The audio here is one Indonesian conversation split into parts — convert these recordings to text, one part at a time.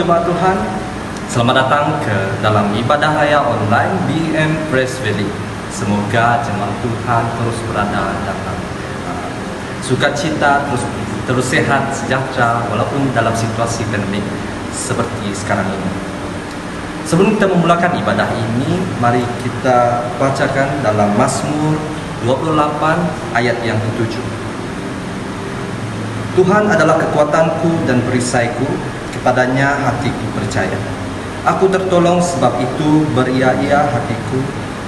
jemaat Tuhan, selamat datang ke dalam ibadah raya online BM Praise Valley. Semoga jemaat Tuhan terus berada dalam sukacita, terus sehat, sejahtera walaupun dalam situasi pandemik seperti sekarang ini. Sebelum kita memulakan ibadah ini, mari kita bacakan dalam Mazmur 28 ayat yang ke-7. Tuhan adalah kekuatanku dan perisaiku, kepadanya hatiku percaya. Aku tertolong, sebab itu beria-ia hatiku,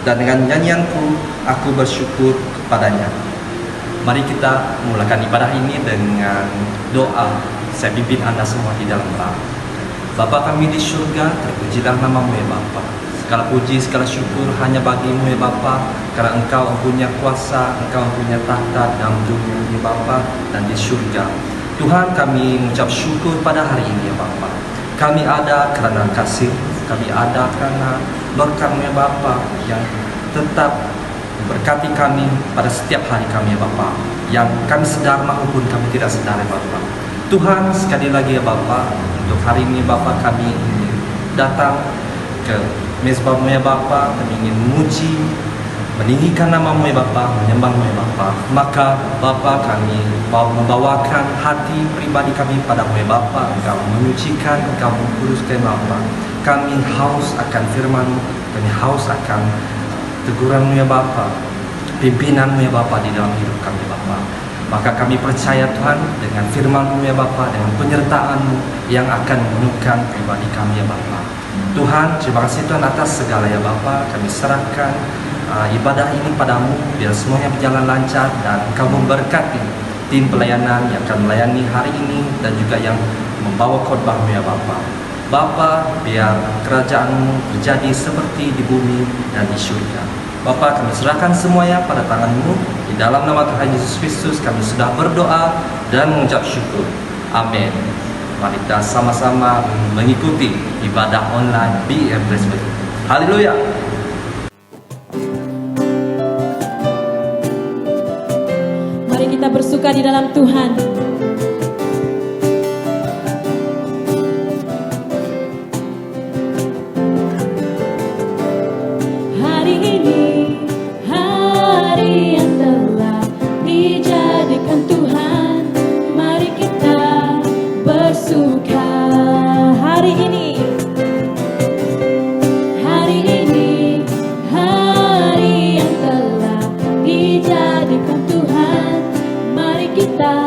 dan dengan nyanyianku aku bersyukur kepadanya. Mari kita memulakan ibadah ini dengan doa. Saya pimpin Anda semua di dalam doa. Bapa kami di surga, terpujilah namamu ya Bapa. Segala puji, segala syukur hanya bagimu ya Bapa, karena Engkau punya kuasa, Engkau punya tahta dalam dunia ini Bapa dan di surga. Tuhan, kami mengucap syukur pada hari ini ya Bapa. Kami ada karena kasih, kami ada karena berkat-Mu ya Bapa yang tetap berkati kami pada setiap hari kami ya Bapa, yang kami sedar maupun kami tidak sedar ya Bapa. Tuhan, sekali lagi ya Bapa, untuk hari ini Bapa kami ingin datang ke mezbah-Mu ya Bapa, kami ingin memuji, meninggikan nama-Mu ya Bapa, menyembah-Mu ya Bapa. Maka Bapa, kami mau membawakan hati pribadi kami pada-Mu ya Bapa. Engkau menyucikan, Engkau mengkuduskan Bapa. Kami haus akan firman-Mu, kami haus akan teguran-Mu ya Bapa, pimpinan-Mu ya Bapa di dalam hidup kami Bapa. Maka kami percaya Tuhan dengan firman-Mu ya Bapa, dengan penyertaan-Mu yang akan memenuhkan pribadi kami ya Bapa. Tuhan, terima kasih Tuhan atas segala ya Bapa. Kami serahkan ibadah ini padamu, biar semuanya berjalan lancar dan Engkau memberkati tim pelayanan yang akan melayani hari ini dan juga yang membawa khotbah-Mu ya Bapa. Bapa, biar kerajaan-Mu terjadi seperti di bumi dan di surga. Bapa, kami serahkan semuanya pada tangan-Mu. Di dalam nama Tuhan Yesus Kristus kami sudah berdoa dan mengucap syukur. Amin. Mari kita sama-sama mengikuti ibadah online BM Praise Valley. Haleluya. Mari kita bersuka di dalam Tuhan. Hari ini hari yang telah dijadikan Tuhan. Mari kita bersuka hari ini. Hari ini hari yang telah dijadikan Tuhan. Mari kita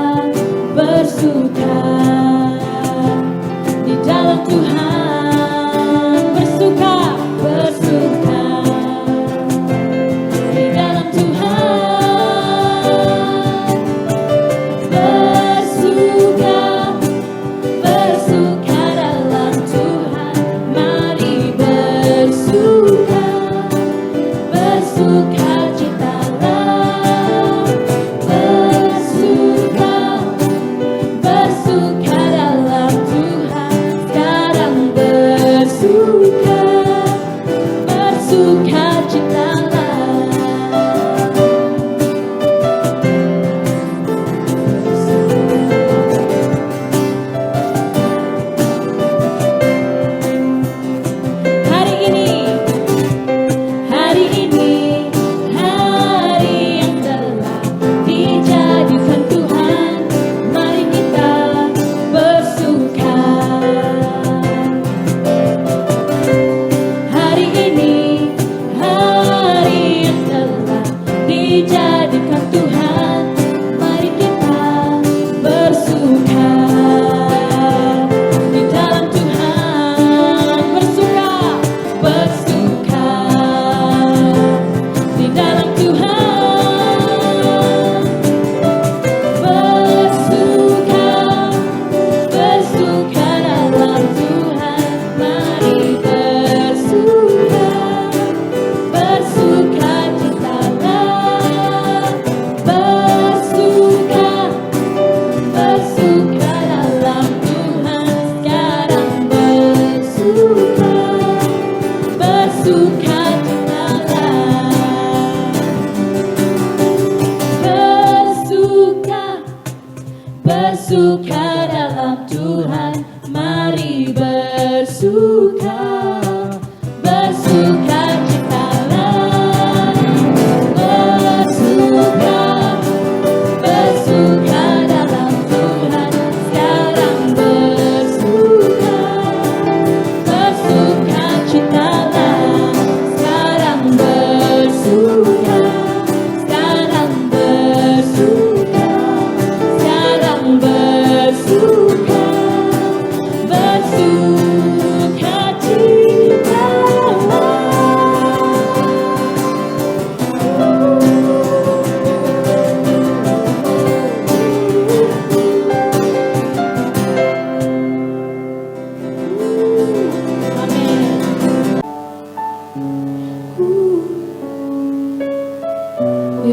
bersuka di dalam Tuhan. Bersuka, bersuka di dalam Tuhan. Bersuka, bersuka dalam Tuhan. Mari bersuka, bersuka citalah. Bersuka, bersuka dalam Tuhan. Sekarang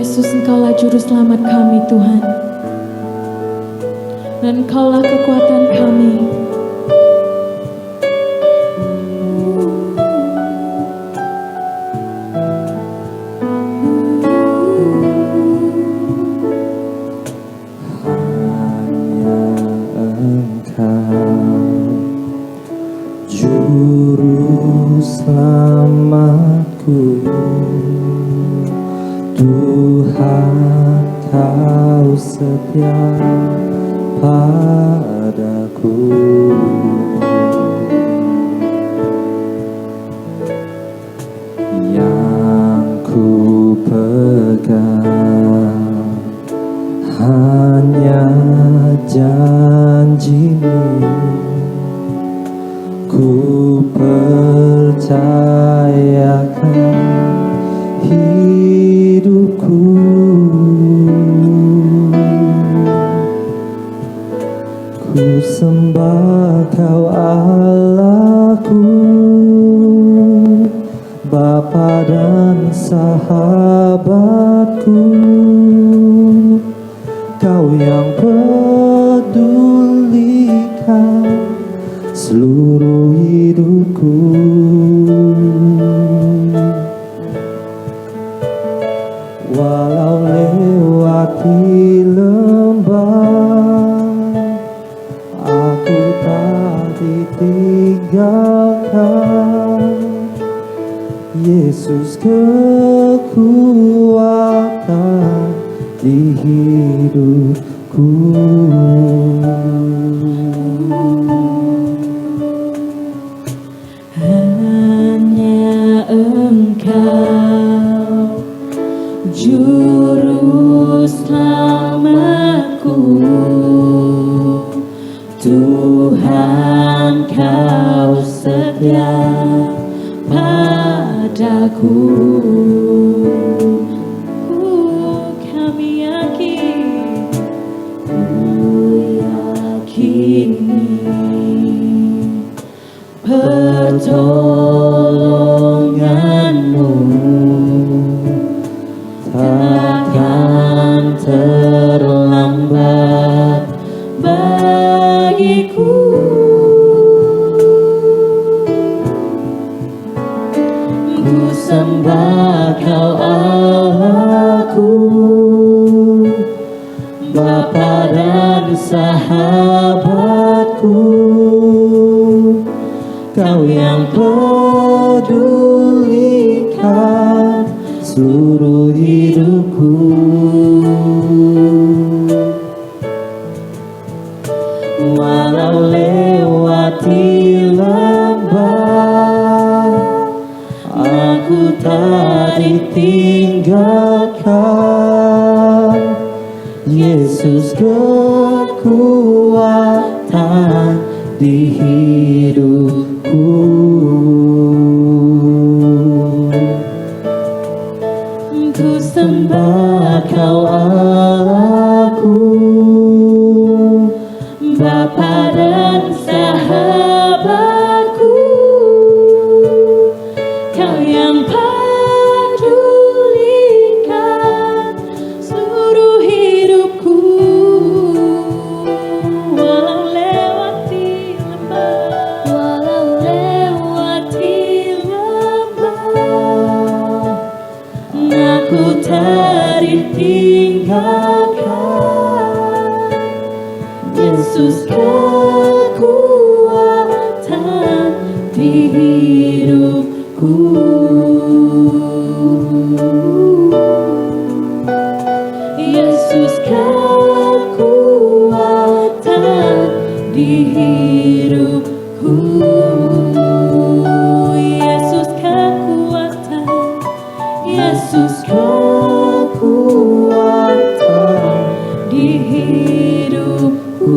Yesus, Engkaulah Juru Selamat kami Tuhan, dan Engkaulah kekuatan kami. Juru selamatku, Tuhan Kau setia padaku. Yang ku pegang hanya janji-Mu, ku percayakan hidupku. Ku sembah Kau Allahku, Bapa dan sahabatku. Kau yang pedulikan seluruh hidupku. Walau lewati lembah, aku tak ditinggalkan. Yesus kekuatan di hidupku. Hanya Engkau Juru Selamatku, Tuhan Kau setia padaku. Kami yakin, pertolongan-Mu takkan terlambat bagiku. Ku sembah Kau Allahku, Bapa dan sahabatku. Kau yang pedulikan seluruh hidupku. Walau lewati lembah, aku tak ditinggalkan. Yesus kekuatan di hidupku. Ku sembah Kau Allahku, Bapa dan sahabatku. Kau yang pedulikan seluruh hidupku. Walau lewati lembah, aku tak ditinggalkan. Yesus kekuatan di hidupku. Yesus kekuatan di hidupku. Yesus kekuatan, Yesus kekuatan di hidupku.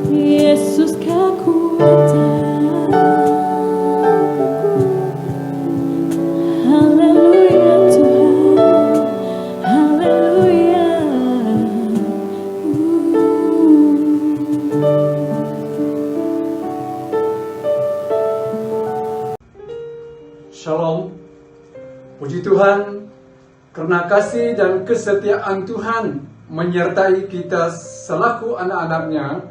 Yesus kekuatan. Haleluya. Puji Tuhan, karena kasih dan kesetiaan Tuhan menyertai kita selaku anak-anaknya,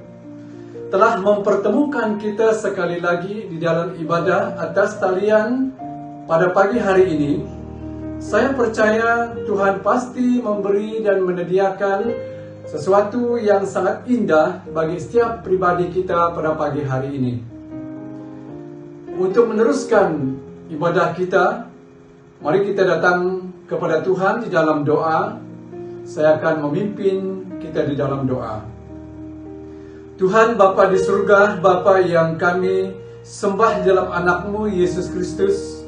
telah mempertemukan kita sekali lagi di dalam ibadah atas talian pada pagi hari ini. Saya percaya Tuhan pasti memberi dan menyediakan sesuatu yang sangat indah bagi setiap pribadi kita pada pagi hari ini. Untuk meneruskan ibadah kita, mari kita datang kepada Tuhan di dalam doa. Saya akan memimpin kita di dalam doa. Tuhan Bapa di surga, Bapa yang kami sembah di dalam anak-Mu Yesus Kristus,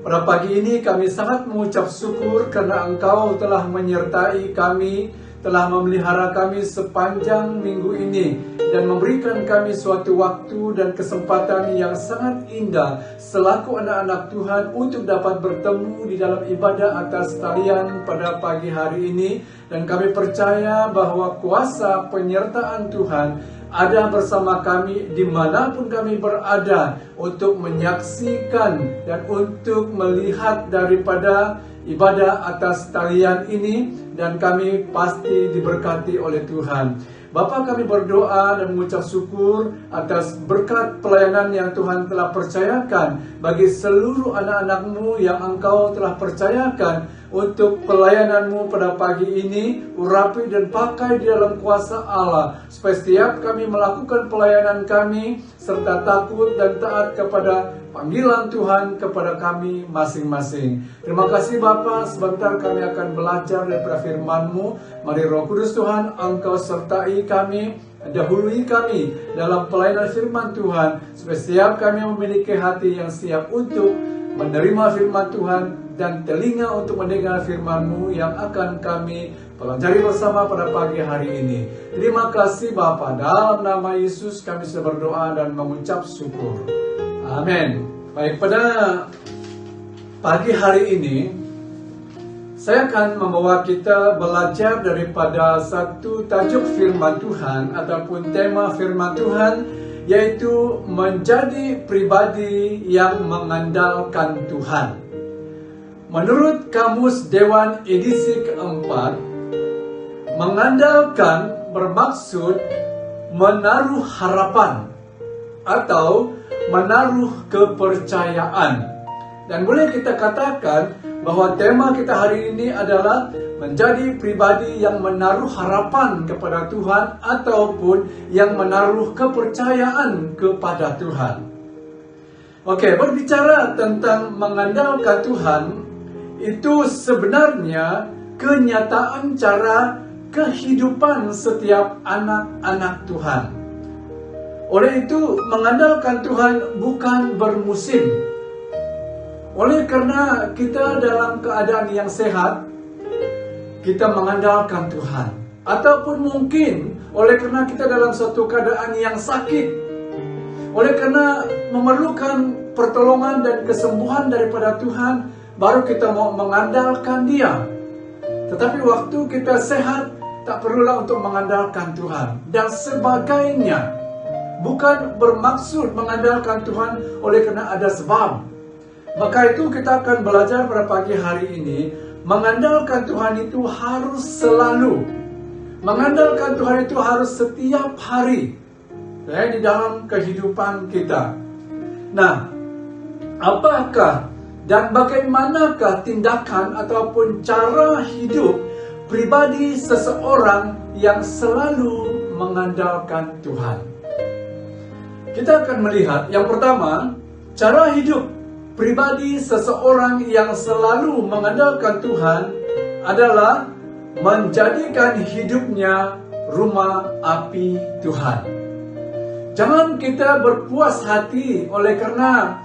pada pagi ini kami sangat mengucap syukur karena Engkau telah menyertai kami, telah memelihara kami sepanjang minggu ini, dan memberikan kami suatu waktu dan kesempatan yang sangat indah selaku anak-anak Tuhan untuk dapat bertemu di dalam ibadah atas talian pada pagi hari ini. Dan kami percaya bahwa kuasa penyertaan Tuhan ada bersama kami dimanapun kami berada untuk menyaksikan dan untuk melihat daripada ibadah atas talian ini, dan kami pasti diberkati oleh Tuhan. Bapa, kami berdoa dan mengucap syukur atas berkat pelayanan yang Tuhan telah percayakan bagi seluruh anak-anak-Mu yang Engkau telah percayakan untuk pelayanan-Mu pada pagi ini. Urapi dan pakai di dalam kuasa Allah, supaya setiap kami melakukan pelayanan kami serta takut dan taat kepada panggilan Tuhan kepada kami masing-masing. Terima kasih Bapa, sebentar kami akan belajar daripada firman-Mu. Mari Roh Kudus Tuhan, Engkau sertai kami, dahului kami dalam pelayanan firman Tuhan, supaya setiap kami memiliki hati yang siap untuk menerima firman Tuhan dan telinga untuk mendengar firman-Mu yang akan kami pelajari bersama pada pagi hari ini. Terima kasih Bapa, dalam nama Yesus kami sudah berdoa dan mengucap syukur. Amin. Baik, pada pagi hari ini saya akan membawa kita belajar daripada satu tajuk firman Tuhan ataupun tema firman Tuhan, yaitu menjadi pribadi yang mengandalkan Tuhan. Menurut Kamus Dewan edisi keempat, mengandalkan bermaksud menaruh harapan atau menaruh kepercayaan. Dan boleh kita katakan bahwa tema kita hari ini adalah menjadi pribadi yang menaruh harapan kepada Tuhan ataupun yang menaruh kepercayaan kepada Tuhan. Oke, berbicara tentang mengandalkan Tuhan, itu sebenarnya kenyataan cara kehidupan setiap anak-anak Tuhan. Oleh itu, mengandalkan Tuhan bukan bermusim. Oleh karena kita dalam keadaan yang sehat, kita mengandalkan Tuhan. Ataupun mungkin oleh karena kita dalam suatu keadaan yang sakit, oleh karena memerlukan pertolongan dan kesembuhan daripada Tuhan, baru kita mau mengandalkan Dia. Tetapi waktu kita sehat, tak perlulah untuk mengandalkan Tuhan dan sebagainya. Bukan bermaksud mengandalkan Tuhan oleh karena ada sebab. Maka itu kita akan belajar pada pagi hari ini, mengandalkan Tuhan itu harus selalu. Mengandalkan Tuhan itu harus setiap hari di dalam kehidupan kita. Nah, apakah dan bagaimanakah tindakan ataupun cara hidup pribadi seseorang yang selalu mengandalkan Tuhan? Kita akan melihat yang pertama, cara hidup pribadi seseorang yang selalu mengandalkan Tuhan adalah menjadikan hidupnya rumah api Tuhan. Jangan kita berpuas hati oleh karena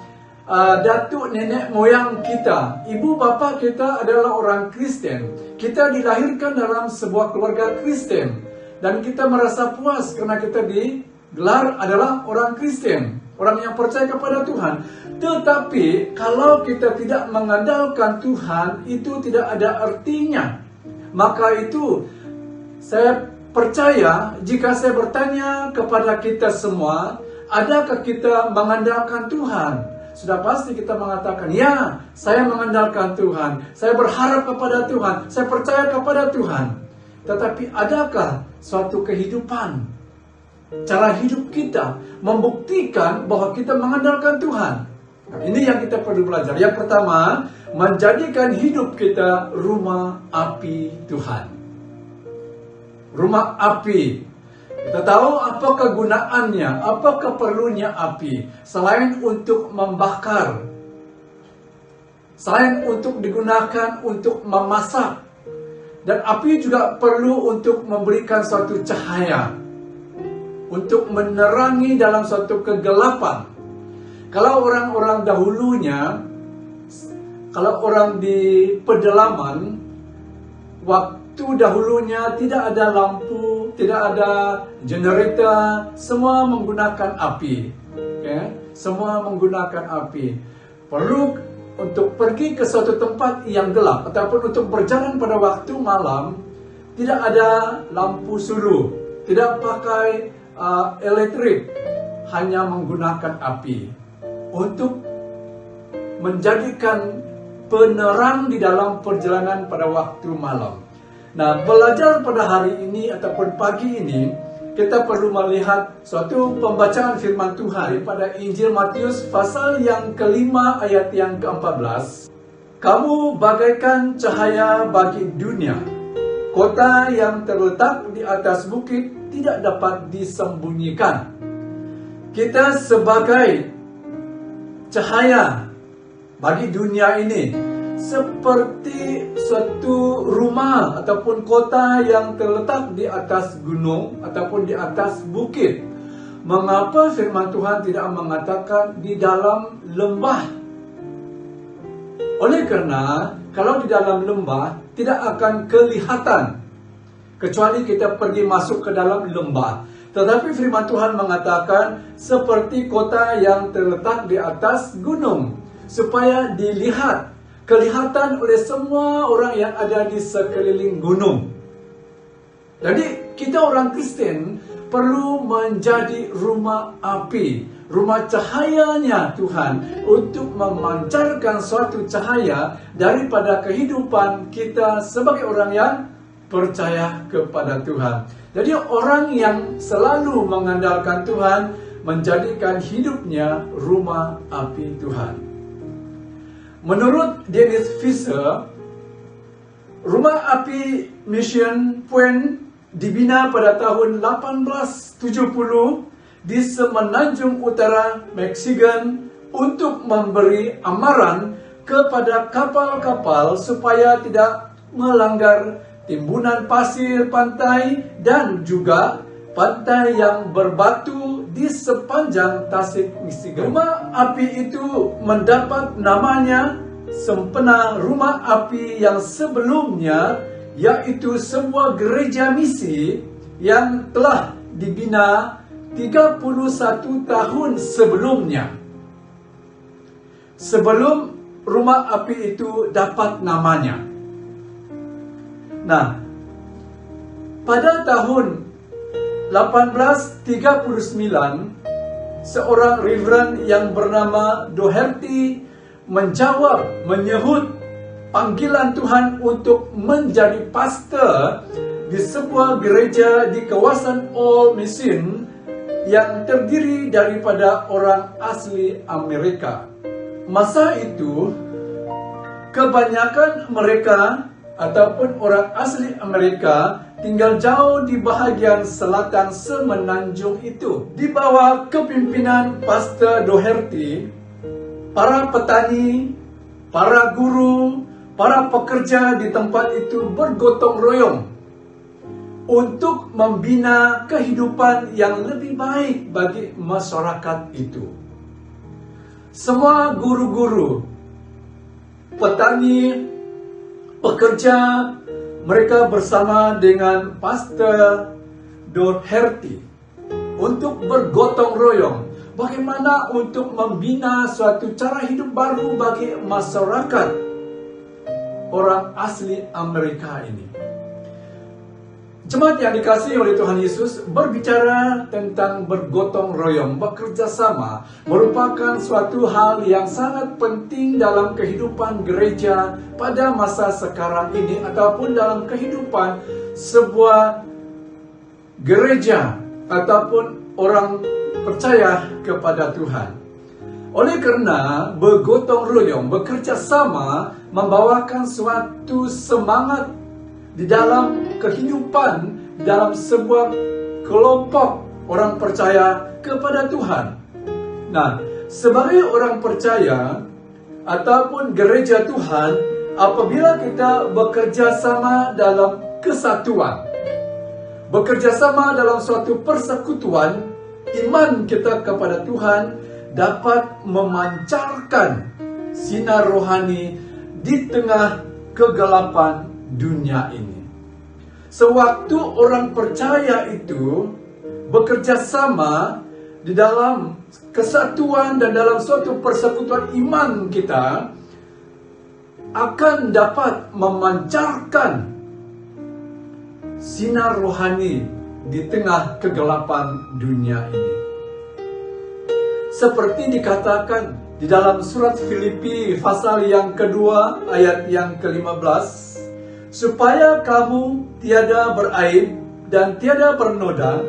datuk nenek moyang kita, ibu bapa kita adalah orang Kristen. Kita dilahirkan dalam sebuah keluarga Kristen dan kita merasa puas karena kita digelar adalah orang Kristen, orang yang percaya kepada Tuhan. Tetapi kalau kita tidak mengandalkan Tuhan, itu tidak ada artinya. Maka itu saya percaya jika saya bertanya kepada kita semua, adakah kita mengandalkan Tuhan? sudah pasti kita mengatakan, ya, saya mengandalkan Tuhan, saya berharap kepada Tuhan, saya percaya kepada Tuhan. Tetapi adakah suatu kehidupan, cara hidup kita membuktikan bahwa kita mengandalkan Tuhan? Nah, ini yang kita perlu belajar. Yang pertama, menjadikan hidup kita rumah api Tuhan. Rumah api. Kita tahu apa kegunaannya, apa keperluannya api. Selain untuk membakar, selain untuk digunakan untuk memasak. Dan api juga perlu untuk memberikan suatu cahaya, untuk menerangi dalam suatu kegelapan. Kalau orang-orang dahulunya, kalau orang di pedalaman, waktu dahulunya tidak ada lampu, tidak ada generator, semua menggunakan api. Okay? Semua menggunakan api. Perlu untuk pergi ke suatu tempat yang gelap ataupun untuk berjalan pada waktu malam, tidak ada lampu suluh, tidak pakai elektrik, hanya menggunakan api untuk menjadikan penerang di dalam perjalanan pada waktu malam. Nah, belajar pada hari ini ataupun pagi ini, kita perlu melihat suatu pembacaan firman Tuhan pada Injil Matius pasal yang kelima ayat yang ke-14. Kamu bagaikan cahaya bagi dunia. Kota yang terletak di atas bukit tidak dapat disembunyikan. Kita sebagai cahaya bagi dunia ini, seperti suatu rumah ataupun kota yang terletak di atas gunung ataupun di atas bukit. Mengapa firman Tuhan tidak mengatakan di dalam lembah? Oleh karena kalau di dalam lembah tidak akan kelihatan kecuali kita pergi masuk ke dalam lembah. Tetapi firman Tuhan mengatakan seperti kota yang terletak di atas gunung, supaya dilihat, kelihatan oleh semua orang yang ada di sekeliling gunung. Jadi kita orang Kristen perlu menjadi rumah api, rumah cahayanya Tuhan, untuk memancarkan suatu cahaya daripada kehidupan kita sebagai orang yang percaya kepada Tuhan. Jadi orang yang selalu mengandalkan Tuhan menjadikan hidupnya rumah api Tuhan. Menurut Dennis Fisher, Rumah Api Mission Point dibina pada tahun 1870 di semenanjung utara Michigan untuk memberi amaran kepada kapal-kapal supaya tidak melanggar timbunan pasir pantai dan juga pantai yang berbatu di sepanjang Tasik Michigan. Rumah api itu mendapat namanya sempena rumah api yang sebelumnya, yaitu sebuah gereja misi yang telah dibina 31 tahun sebelumnya. Sebelum rumah api itu dapat namanya. Nah, pada tahun 1839, seorang Reverend yang bernama Doherty menyahut panggilan Tuhan untuk menjadi pastor di sebuah gereja di kawasan Old Mission yang terdiri daripada orang asli Amerika. Masa itu, kebanyakan mereka ataupun orang asli Amerika tinggal jauh di bahagian selatan semenanjung itu. Di bawah kepimpinan Pastor Doherty, para petani, para guru, para pekerja di tempat itu bergotong royong untuk membina kehidupan yang lebih baik bagi masyarakat itu. Semua guru-guru, petani, pekerja, mereka bersama dengan Pastor Doherty untuk bergotong royong bagaimana untuk membina suatu cara hidup baru bagi masyarakat orang asli Amerika ini. Jemaat yang dikasihi oleh Tuhan Yesus, berbicara tentang bergotong royong, bekerja sama, merupakan suatu hal yang sangat penting dalam kehidupan gereja pada masa sekarang ini, ataupun dalam kehidupan sebuah gereja ataupun orang percaya kepada Tuhan. Oleh karena bergotong royong, bekerja sama, membawakan suatu semangat di dalam kehidupan, dalam sebuah kelompok orang percaya kepada Tuhan. Nah, sebagai orang percaya ataupun gereja Tuhan, apabila kita bekerja sama dalam kesatuan, bekerja sama dalam suatu persekutuan, iman kita kepada Tuhan dapat memancarkan sinar rohani di tengah kegelapan dunia ini. Sewaktu orang percaya itu bekerja sama di dalam kesatuan dan dalam suatu persekutuan, iman kita akan dapat memancarkan sinar rohani di tengah kegelapan dunia ini. Seperti dikatakan di dalam surat Filipi pasal yang kedua ayat yang ke-15, supaya kamu tiada beraib dan tiada bernoda,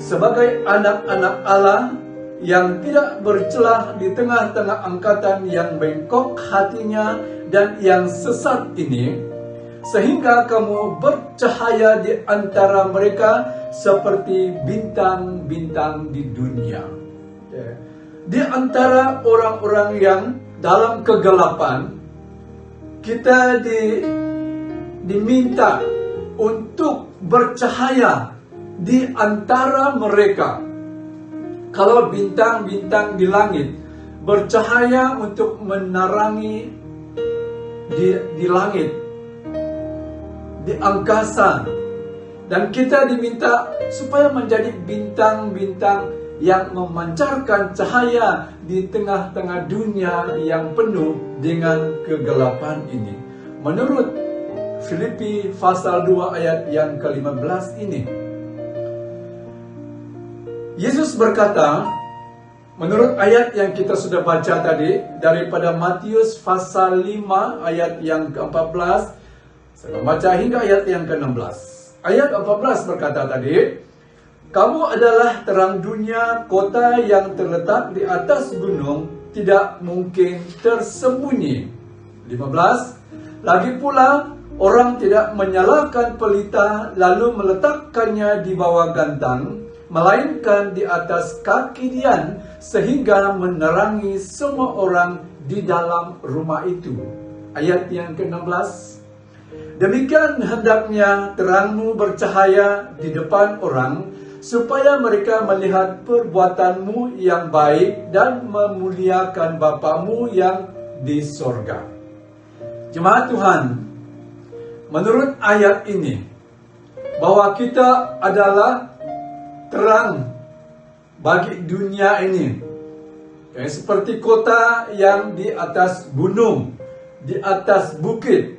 sebagai anak-anak Allah yang tidak bercelah di tengah-tengah angkatan yang bengkok hatinya dan yang sesat ini, sehingga kamu bercahaya di antara mereka seperti bintang-bintang di dunia. Di antara orang-orang yang dalam kegelapan, kita diminta untuk bercahaya di antara mereka. Kalau bintang-bintang di langit bercahaya untuk menerangi di langit, di angkasa, dan kita diminta supaya menjadi bintang-bintang yang memancarkan cahaya di tengah-tengah dunia yang penuh dengan kegelapan ini. Menurut Filipi pasal 2 ayat yang ke-15 ini, Yesus berkata, menurut ayat yang kita sudah baca tadi, daripada Matius pasal 5 ayat yang ke-14, saya membaca hingga ayat yang ke-16. Ayat 14 berkata tadi, kamu adalah terang dunia, kota yang terletak di atas gunung, tidak mungkin tersembunyi. 15, lagi pula, orang tidak menyalakan pelita lalu meletakkannya di bawah gantang, melainkan di atas kaki dian, sehingga menerangi semua orang di dalam rumah itu. Ayat yang ke-16, demikian hendaknya terangmu bercahaya di depan orang, supaya mereka melihat perbuatanmu yang baik dan memuliakan Bapamu yang di sorga. Jemaat Tuhan, menurut ayat ini, bahwa kita adalah terang bagi dunia ini. Seperti kota yang di atas gunung, di atas bukit.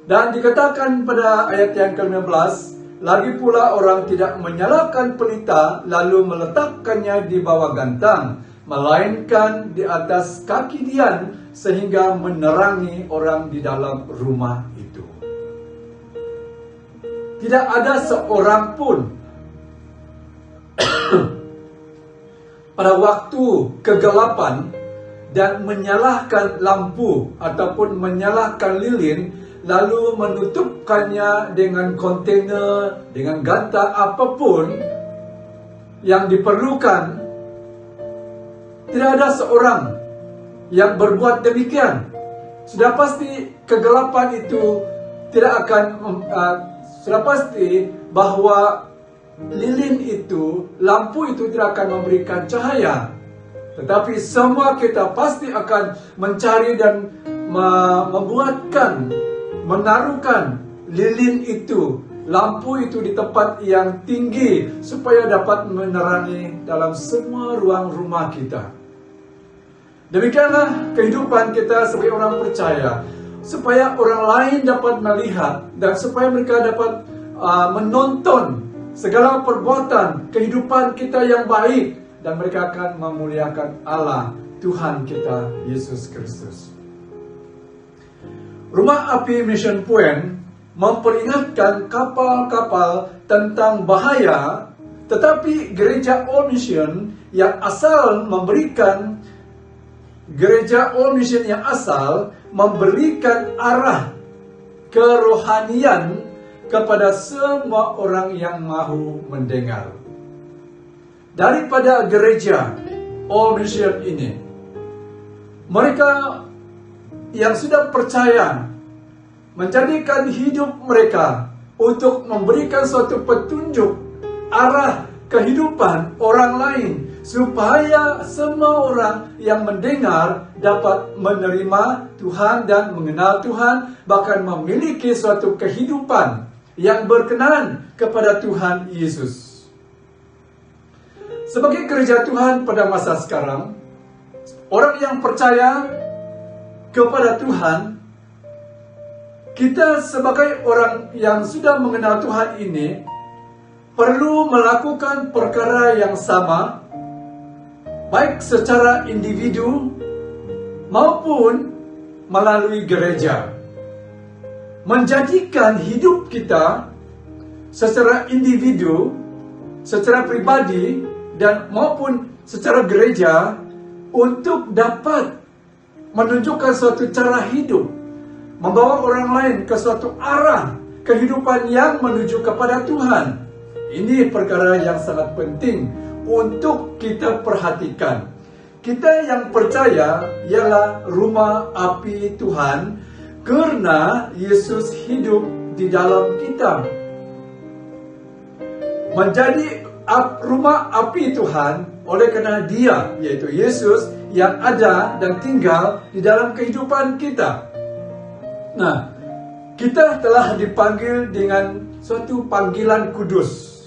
Dan dikatakan pada ayat yang ke-15, lagi pula orang tidak menyalakan pelita lalu meletakkannya di bawah gantang, melainkan di atas kaki dian, sehingga menerangi orang di dalam rumah itu. Tidak ada seorang pun pada waktu kegelapan dan menyalakan lampu ataupun menyalakan lilin, lalu menutupkannya dengan kontainer, dengan ganta apapun yang diperlukan. Tidak ada seorang yang berbuat demikian. Sudah pasti kegelapan itu tidak akan, sudah pasti bahwa lilin itu, lampu itu tidak akan memberikan cahaya. Tetapi semua kita pasti akan mencari dan membuatkan, menaruhkan lilin itu, lampu itu di tempat yang tinggi, supaya dapat menerangi dalam semua ruang rumah kita. Demikianlah kehidupan kita sebagai orang percaya, supaya orang lain dapat melihat dan supaya mereka dapat menonton segala perbuatan kehidupan kita yang baik, dan mereka akan memuliakan Allah, Tuhan kita Yesus Kristus. Rumah Api Mission Point memperingatkan kapal-kapal tentang bahaya, tetapi gereja All Mission yang asal memberikan arah kerohanian kepada semua orang yang mahu mendengar. Daripada gereja All Mission ini, mereka yang sudah percaya menjadikan hidup mereka untuk memberikan suatu petunjuk arah kehidupan orang lain, supaya semua orang yang mendengar dapat menerima Tuhan dan mengenal Tuhan, bahkan memiliki suatu kehidupan yang berkenan kepada Tuhan Yesus. Sebagai gereja Tuhan pada masa sekarang, orang yang percaya kepada Tuhan, kita sebagai orang yang sudah mengenal Tuhan ini perlu melakukan perkara yang sama, baik secara individu maupun melalui gereja. Menjadikan hidup kita secara individu, secara pribadi, dan maupun secara gereja untuk dapat menunjukkan suatu cara hidup, membawa orang lain ke suatu arah kehidupan yang menuju kepada Tuhan. Ini perkara yang sangat penting untuk kita perhatikan. Kita yang percaya ialah rumah api Tuhan, karena Yesus hidup di dalam kita. Menjadi rumah api Tuhan oleh karena Dia, yaitu Yesus, yang ada dan tinggal di dalam kehidupan kita. Nah, kita telah dipanggil dengan suatu panggilan kudus,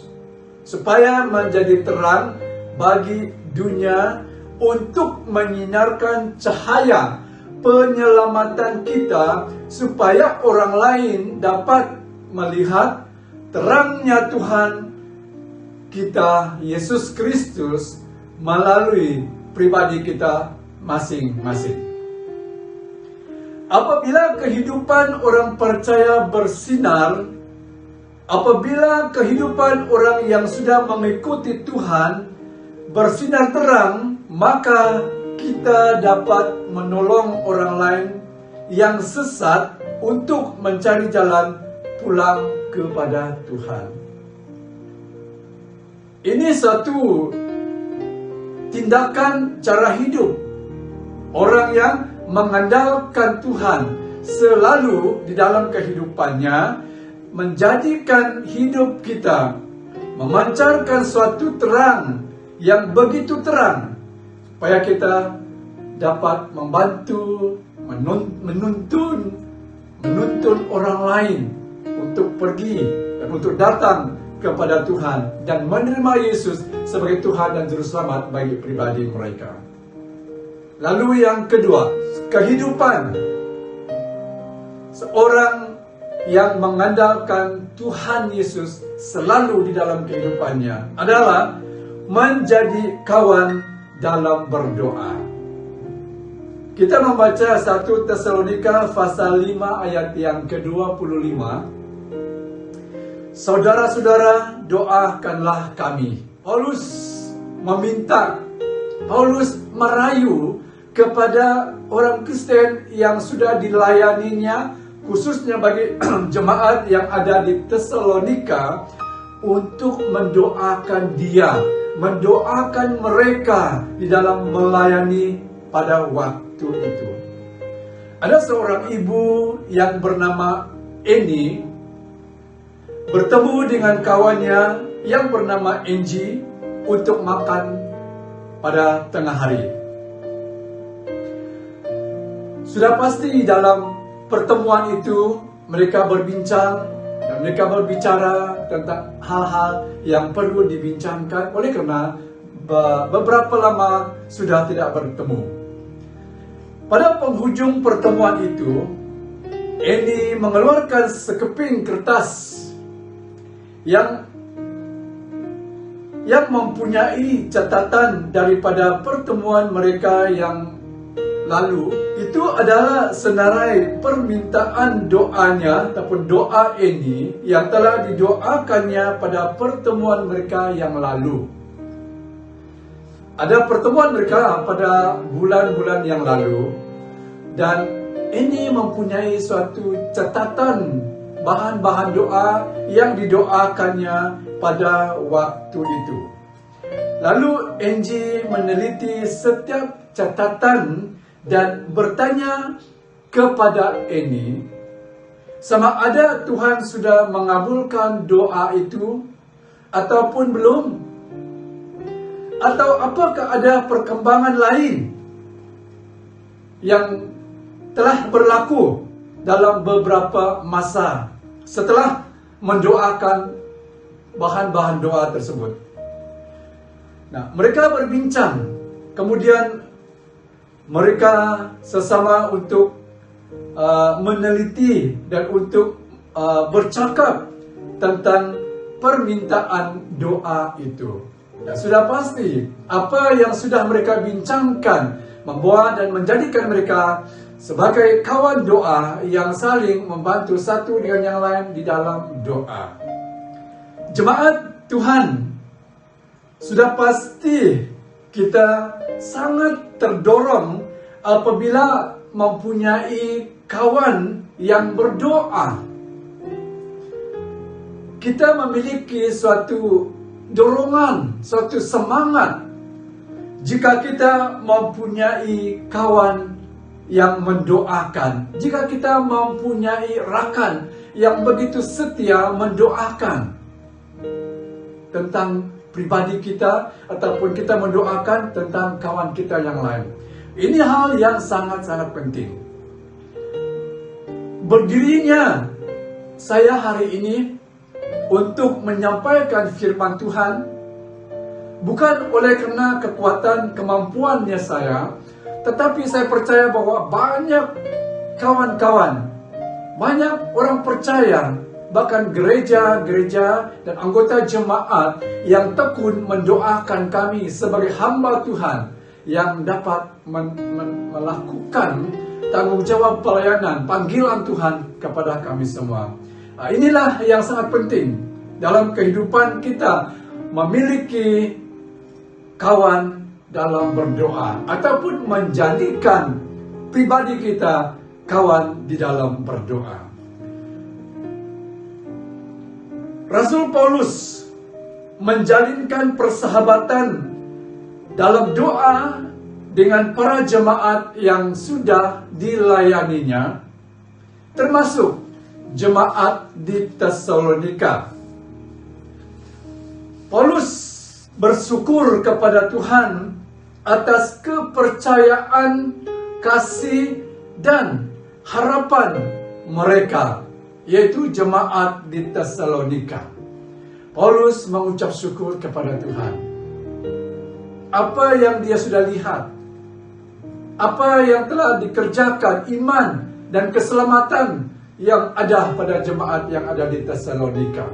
supaya menjadi terang bagi dunia untuk menyinarkan cahaya penyelamatan kita, supaya orang lain dapat melihat terangnya Tuhan kita, Yesus Kristus, melalui pribadi kita masing-masing. Apabila kehidupan orang percaya bersinar, apabila kehidupan orang yang sudah mengikuti Tuhan bersinar terang, maka kita dapat menolong orang lain yang sesat untuk mencari jalan pulang kepada Tuhan. Ini suatu tindakan cara hidup orang yang mengandalkan Tuhan selalu di dalam kehidupannya, menjadikan hidup kita memancarkan suatu terang yang begitu terang, supaya kita dapat membantu, menuntun orang lain untuk pergi dan untuk datang kepada Tuhan dan menerima Yesus sebagai Tuhan dan Juru Selamat bagi pribadi mereka. Lalu yang kedua, kehidupan seorang yang mengandalkan Tuhan Yesus selalu di dalam kehidupannya adalah menjadi kawan dalam berdoa. Kita membaca 1 Tesalonika pasal 5 ayat yang ke-25. Saudara-saudara, doakanlah kami. Paulus meminta, Paulus merayu kepada orang Kristen yang sudah dilayaninya, khususnya bagi jemaat yang ada di Tesalonika, untuk mendoakan dia, mendoakan mereka di dalam melayani pada waktu itu. Ada seorang ibu yang bernama Eni bertemu dengan kawannya yang bernama Angie untuk makan pada tengah hari. Sudah pasti dalam pertemuan itu mereka berbincang dan mereka berbicara tentang hal-hal yang perlu dibincangkan, oleh karena beberapa lama sudah tidak bertemu. Pada penghujung pertemuan itu, Annie mengeluarkan sekeping kertas yang mempunyai catatan daripada pertemuan mereka yang lalu, itu adalah senarai permintaan doanya ataupun doa ini yang telah didoakannya pada pertemuan mereka yang lalu. Ada pertemuan mereka pada bulan-bulan yang lalu, dan ini mempunyai suatu catatan bahan-bahan doa yang didoakannya pada waktu itu. Lalu Angie meneliti setiap catatan dan bertanya kepada Annie, sama ada Tuhan sudah mengabulkan doa itu ataupun belum, atau apakah ada perkembangan lain yang telah berlaku dalam beberapa masa setelah mendoakan bahan-bahan doa tersebut. Nah, mereka berbincang, kemudian mereka sesama untuk meneliti dan untuk bercakap tentang permintaan doa itu. Dan sudah pasti apa yang sudah mereka bincangkan membuat dan menjadikan mereka sebagai kawan doa yang saling membantu satu dengan yang lain di dalam doa. Jemaat Tuhan, sudah pasti kita sangat terdorong apabila mempunyai kawan yang berdoa. Kita memiliki suatu dorongan, suatu semangat jika kita mempunyai kawan yang mendoakan, jika kita mempunyai rakan yang begitu setia mendoakan tentang pribadi kita, ataupun kita mendoakan tentang kawan kita yang lain. Ini hal yang sangat-sangat penting. Berdirinya saya hari ini untuk menyampaikan firman Tuhan bukan oleh karena kekuatan kemampuannya saya, tetapi saya percaya bahwa banyak kawan-kawan, banyak orang percaya, bahkan gereja-gereja dan anggota jemaat yang tekun mendoakan kami sebagai hamba Tuhan yang dapat melakukan tanggung jawab pelayanan, panggilan Tuhan kepada kami semua. Inilah yang sangat penting dalam kehidupan kita, memiliki kawan dalam berdoa ataupun menjadikan pribadi kita kawan di dalam berdoa. Rasul Paulus menjalinkan persahabatan dalam doa dengan para jemaat yang sudah dilayaninya, termasuk jemaat di Tesalonika. Paulus bersyukur kepada Tuhan atas kepercayaan, kasih, dan harapan mereka, yaitu jemaat di Tesalonika. Paulus mengucap syukur kepada Tuhan. Apa yang dia sudah lihat, apa yang telah dikerjakan, iman dan keselamatan yang ada pada jemaat yang ada di Tesalonika.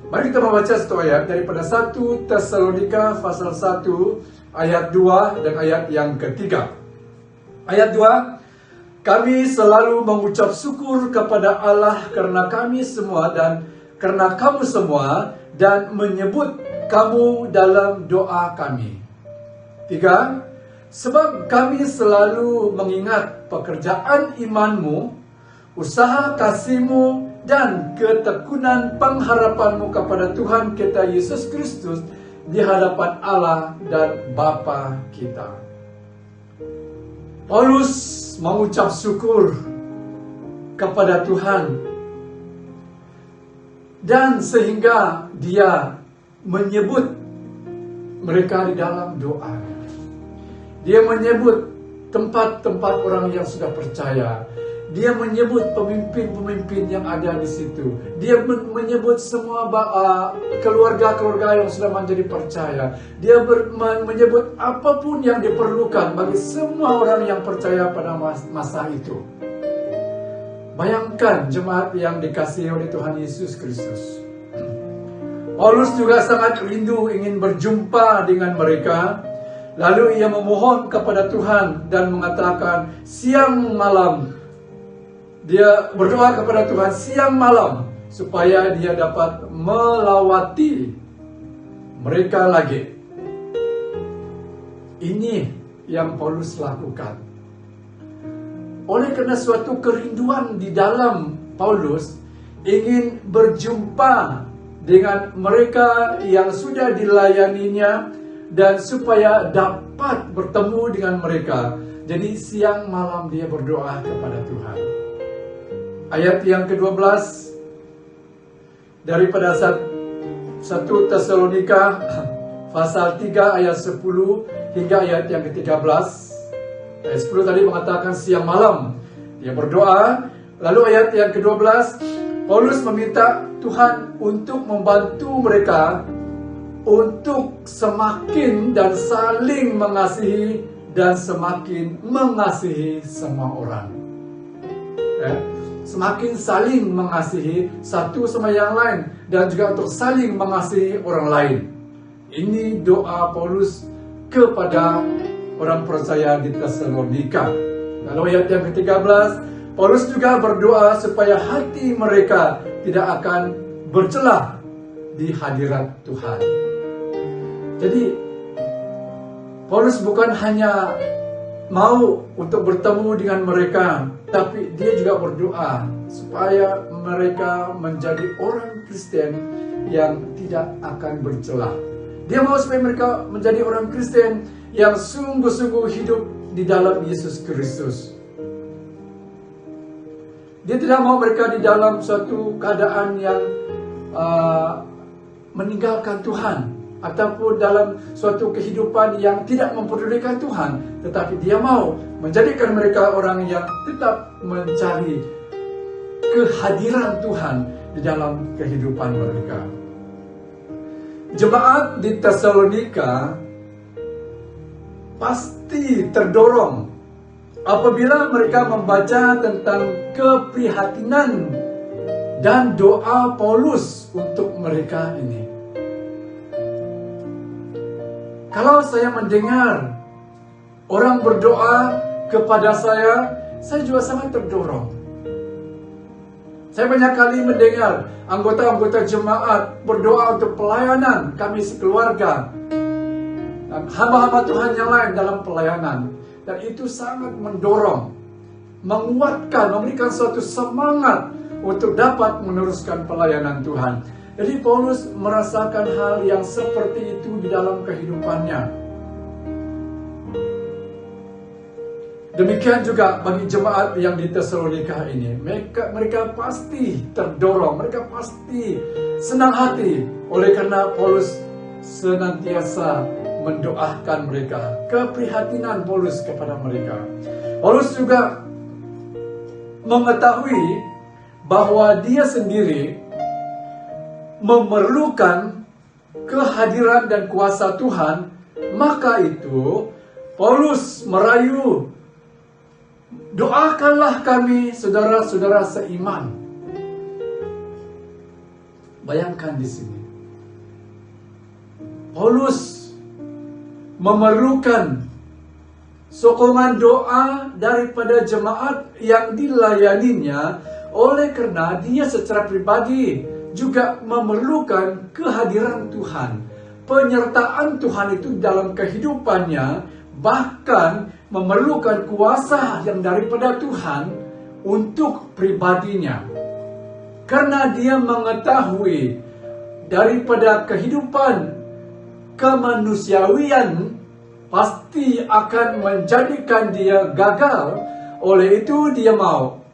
Mari kita membaca satu ayat daripada 1 Tesalonika pasal 1 ayat 2 dan ayat yang ketiga. Ayat 2, kami selalu mengucap syukur kepada Allah karena kami semua dan karena kamu semua, dan menyebut kamu dalam doa kami. 3, sebab kami selalu mengingat pekerjaan imanmu, usaha kasihmu, dan ketekunan pengharapanmu kepada Tuhan kita Yesus Kristus di hadapan Allah dan Bapa kita. Paulus mengucap syukur kepada Tuhan, dan sehingga dia menyebut mereka di dalam doa. Dia menyebut tempat-tempat orang yang sudah percaya. Dia menyebut pemimpin-pemimpin yang ada di situ. Dia menyebut semua keluarga-keluarga yang sudah menjadi percaya. Dia menyebut apapun yang diperlukan bagi semua orang yang percaya pada masa itu. Bayangkan jemaat yang dikasihi oleh Tuhan Yesus Kristus. Paulus juga sangat rindu ingin berjumpa dengan mereka. Lalu ia memohon kepada Tuhan dan mengatakan siang malam. Dia berdoa kepada Tuhan siang malam supaya dia dapat melawati mereka lagi. Ini yang Paulus lakukan. Oleh karena suatu kerinduan di dalam Paulus ingin berjumpa dengan mereka yang sudah dilayaninya dan supaya dapat bertemu dengan mereka. Jadi siang malam dia berdoa kepada Tuhan. Ayat yang ke-12 daripada 1 Tesalonika pasal 3 ayat 10 hingga ayat yang ke-13. Ayat 10 tadi mengatakan siang malam dia berdoa. Lalu ayat yang ke-12 Paulus meminta Tuhan untuk membantu mereka untuk semakin dan saling mengasihi dan semakin mengasihi semua orang. Semakin saling mengasihi satu sama yang lain dan juga untuk saling mengasihi orang lain. Ini doa Paulus kepada orang percaya di Tesalonika. Lalu ayat yang ke-13, Paulus juga berdoa supaya hati mereka tidak akan bercelah di hadirat Tuhan. Jadi Paulus bukan hanya mau untuk bertemu dengan mereka, tapi dia juga berdoa supaya mereka menjadi orang Kristen yang tidak akan bercelah. Dia mau supaya mereka menjadi orang Kristen yang sungguh-sungguh hidup di dalam Yesus Kristus. Dia tidak mau mereka di dalam suatu keadaan yang meninggalkan Tuhan, ataupun dalam suatu kehidupan yang tidak mempedulikan Tuhan. Tetapi dia mau menjadikan mereka orang yang tetap mencari kehadiran Tuhan di dalam kehidupan mereka. Jemaat di Tesalonika pasti terdorong apabila mereka membaca tentang keprihatinan dan doa Paulus untuk mereka ini. Kalau saya mendengar orang berdoa kepada saya juga sangat terdorong. Saya banyak kali mendengar anggota-anggota jemaat berdoa untuk pelayanan kami sekeluarga dan hamba-hamba Tuhan yang lain dalam pelayanan. Dan itu sangat mendorong, menguatkan, memberikan suatu semangat untuk dapat meneruskan pelayanan Tuhan. Jadi Paulus merasakan hal yang seperti itu di dalam kehidupannya. Demikian juga bagi jemaat yang di Tesalonika ini. Mereka pasti terdorong, mereka pasti senang hati oleh karena Paulus senantiasa mendoakan mereka. Keprihatinan Paulus kepada mereka. Paulus juga mengetahui bahwa dia sendiri memerlukan kehadiran dan kuasa Tuhan. Maka itu Paulus merayu, doakanlah kami saudara-saudara seiman. Bayangkan di sini, Paulus memerlukan sokongan doa daripada jemaat yang dilayaninya, oleh karena dia secara pribadi juga memerlukan kehadiran Tuhan, penyertaan Tuhan itu dalam kehidupannya, bahkan memerlukan kuasa yang daripada Tuhan untuk pribadinya. Karena dia mengetahui daripada kehidupan kemanusiawian pasti akan menjadikan dia gagal. Oleh itu dia mau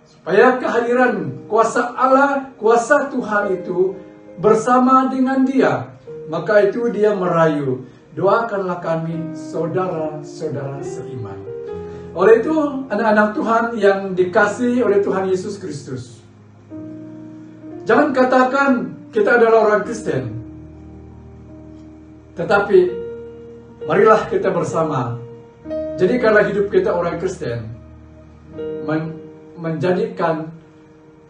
supaya kehadiran kuasa Allah, kuasa Tuhan itu bersama dengan dia. Maka itu dia merayu, doakanlah kami saudara-saudara seiman. Oleh itu anak-anak Tuhan yang dikasihi oleh Tuhan Yesus Kristus, jangan katakan kita adalah orang Kristen, tetapi marilah kita bersama jadikanlah hidup kita orang Kristen, menjadikan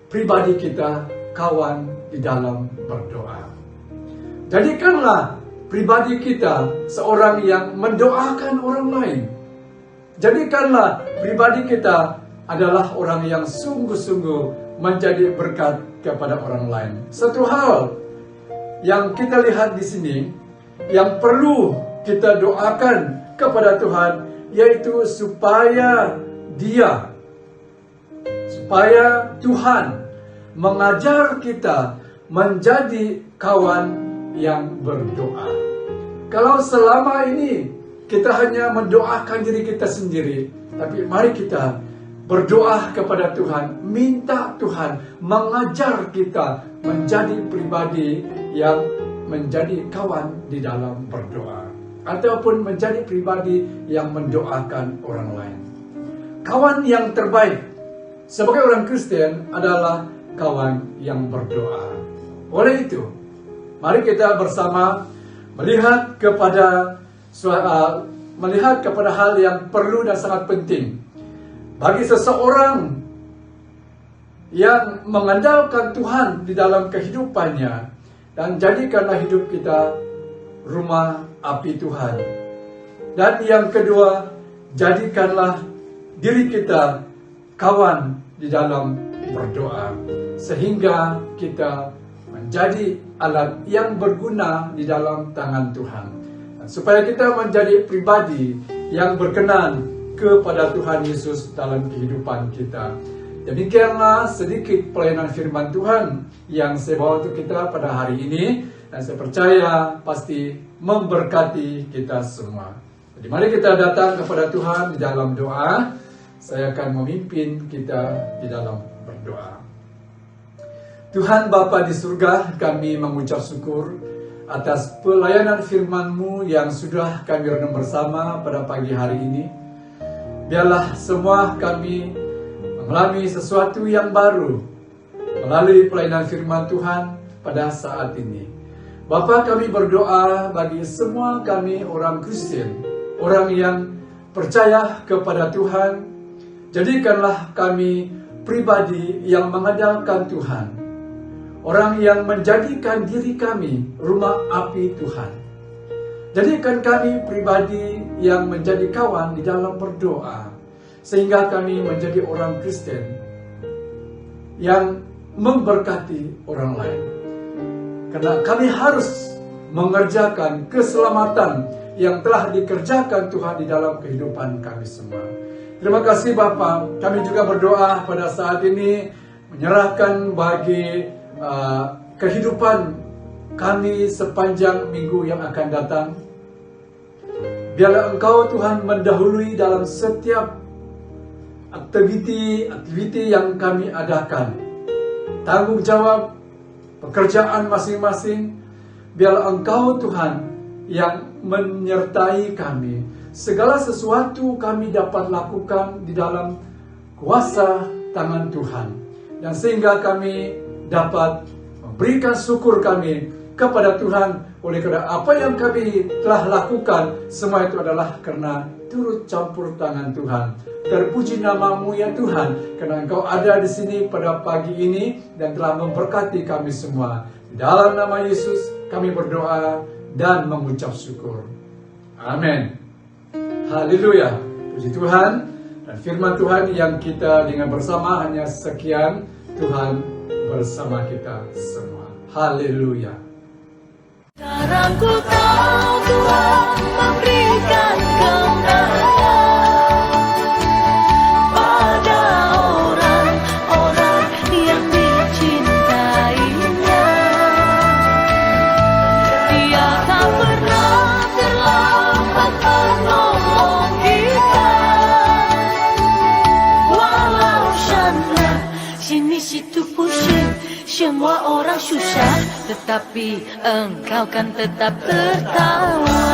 pribadi kita kawan di dalam berdoa. Jadikanlah pribadi kita seorang yang mendoakan orang lain. Jadikanlah pribadi kita adalah orang yang sungguh-sungguh menjadi berkat kepada orang lain. Satu hal yang kita lihat di sini, yang perlu kita doakan kepada Tuhan, yaitu supaya Tuhan mengajar kita menjadi kawan yang berdoa. Kalau selama ini kita hanya mendoakan diri kita sendiri, tapi mari kita berdoa kepada Tuhan, minta Tuhan mengajar kita menjadi pribadi yang menjadi kawan di dalam berdoa, ataupun menjadi pribadi yang mendoakan orang lain. Kawan yang terbaik sebagai orang Kristen adalah kawan yang berdoa. Oleh itu, mari kita bersama melihat kepada hal yang perlu dan sangat penting bagi seseorang yang mengandalkan Tuhan di dalam kehidupannya, dan jadikanlah hidup kita rumah api Tuhan. Dan yang kedua, jadikanlah diri kita kawan di dalam berdoa, sehingga kita menjadi alat yang berguna di dalam tangan Tuhan, dan supaya kita menjadi pribadi yang berkenan kepada Tuhan Yesus dalam kehidupan kita. Demikianlah sedikit pelayanan firman Tuhan yang saya bawa untuk kita pada hari ini, dan saya percaya pasti memberkati kita semua. Jadi mari kita datang kepada Tuhan di dalam doa. Saya akan memimpin kita di dalam berdoa. Tuhan Bapa di surga, kami mengucap syukur atas pelayanan firman-Mu yang sudah kami renung bersama pada pagi hari ini. Biarlah semua kami mengalami sesuatu yang baru melalui pelayanan firman Tuhan pada saat ini. Bapa, kami berdoa bagi semua kami orang Kristen, orang yang percaya kepada Tuhan. Jadikanlah kami pribadi yang mengandalkan Tuhan, orang yang menjadikan diri kami rumah api Tuhan. Jadikan kami pribadi yang menjadi kawan di dalam berdoa, sehingga kami menjadi orang Kristen yang memberkati orang lain. Karena kami harus mengerjakan keselamatan yang telah dikerjakan Tuhan di dalam kehidupan kami semua. Terima kasih Bapa. Kami juga berdoa pada saat ini menyerahkan bagi kehidupan kami sepanjang minggu yang akan datang. Biarlah Engkau Tuhan mendahului dalam setiap aktiviti yang kami adakan. Tanggung jawab pekerjaan masing-masing, biarlah Engkau Tuhan yang menyertai kami. Segala sesuatu kami dapat lakukan di dalam kuasa tangan Tuhan, dan sehingga kami dapat memberikan syukur kami kepada Tuhan oleh karena apa yang kami telah lakukan. Semua itu adalah karena turut campur tangan Tuhan. Terpuji nama-Mu ya Tuhan, karena Engkau ada di sini pada pagi ini dan telah memberkati kami semua. Di dalam nama Yesus kami berdoa dan mengucap syukur. Amin. Haleluya. Puji Tuhan. Dan firman Tuhan yang kita dengar bersama hanya sekian. Tuhan bersama kita semua. Haleluya. Sekarang ku tahu Tuhan memberikan kemenangan pada orang-orang yang dicintainya. Dia tak pernah terlambat menolong kita. Walau sana sini situ pusing, semua orang susah, tetapi Engkau kan tetap tertawa.